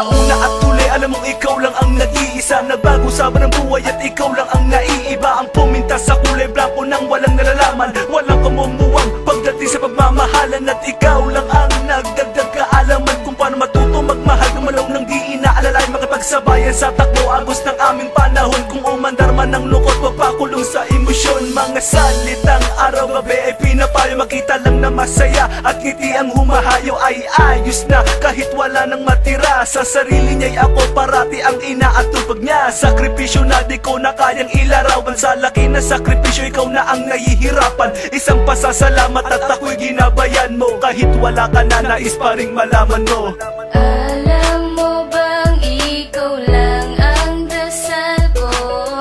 Sa una at huli, alam mong ikaw lang ang nag-iisa. Nagbago sa ng buhay at ikaw lang ang naiiba. Ang puminta sa kulay blanco nang walang nalalaman, walang kamumuwang pagdating sa pagmamahalan. At ikaw lang ang nagdagdag kaalaman kung paano matuto magmahal ng malaw nang di inaalala. Makipagsabayan sa takbo agos ng aming panahon. Kung umandar man ng lungkot, magpakulong sa emosyon. Mga salitang araw-gabi ay pinapayo. Makita lang na masaya at ngiti ang humahayo ay ayos na. Kahit wala nang matira sa sarili niya'y ako parati ang inaatupag niya. Sakripisyo na di ko na kayang ilarawan. Sa laki na sakripisyo, ikaw na ang nahihirapan. Isang pasasalamat at ako'y ginabayan mo. Kahit wala ka na, nais pa ring malaman mo. Alam mo bang ikaw lang ang dasal ko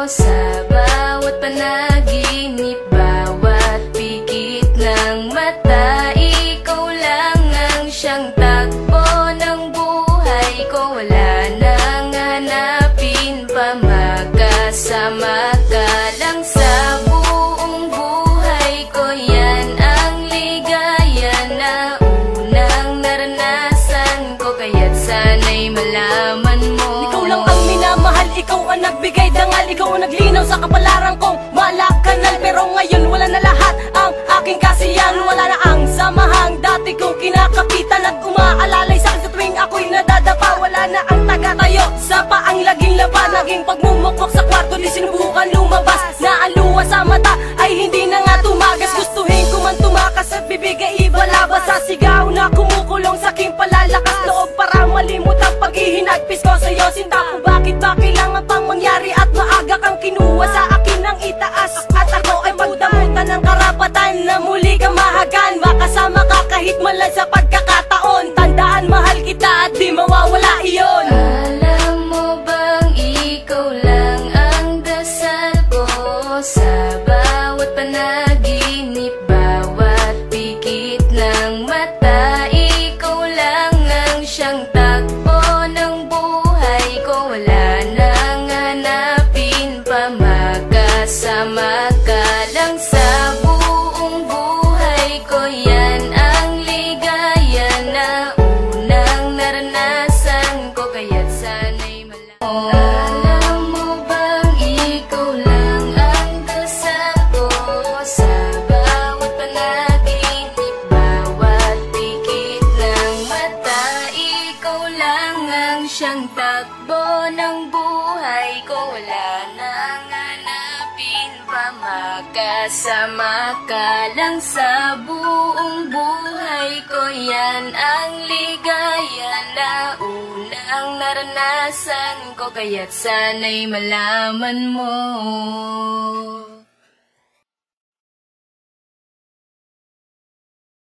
sa bawat panaginip, bawat pikit ng mata. Ikaw lang ang siyang takbo ng buhay ko. Wala nang hanapin pa, magkasama ka lang sa buong buhay ko. Yan ang ligaya na unang naranasan ko, kaya't sana'y malaman mo. Ikaw lang ang minamahal, ikaw ang nagbigay dangal. Ikaw ang naglinaw sa kapalaran kong malakanal. Pero ngayon wala na lahat ang aking kasiyahan. Wala na ang samahang dati kong kinakapitan at umaalalay sa akin sa tuwing ako'y nadadapa. Wala na ang taga-tayo sa paang laging laban. Naging pagmumukpok sa kwarto, di sinubukan lumabas. Na ang luha sa mata ay hindi na nga tumagas. Gustuhin ko man tumakas at bibigay ibalabas. Sa sigaw na kumukulong sa aking palalakas loob para malimut ang paghihinagpis ko sa'yo. Sinta ko bakit ba kailangan pang mangyari at maaga kang kinuha sa akin ng itaas. At ako ay pagdamutan ng karapatan na muli kang mahagan. Makasama ka kahit malan sa pagkakataon. Tandaan mahal kita at di mawawala iyon. Alam mo bang ikaw lang ang dasal ko sa bawat panaginip, bawat pikit ng mata. Ikaw lang ang siyang takbo ng buhay ko. Wala nang hanapin pa, magkasama ka lang sa buong buhay ko. Yan ang ligaya na unang naranasan ko, kaya't sana'y malaman mo. Alam mo bang ikaw lang ang dasal ko sa bawat panaginip, bawat pikit ng mata. Ikaw lang ang siyang takbo ng buhay ko. Wala nang hanapin pa, magkasama ka lang sa buong buhay ko. Yan ang ligaya na unang naranasan ko, kaya't sana'y malaman mo.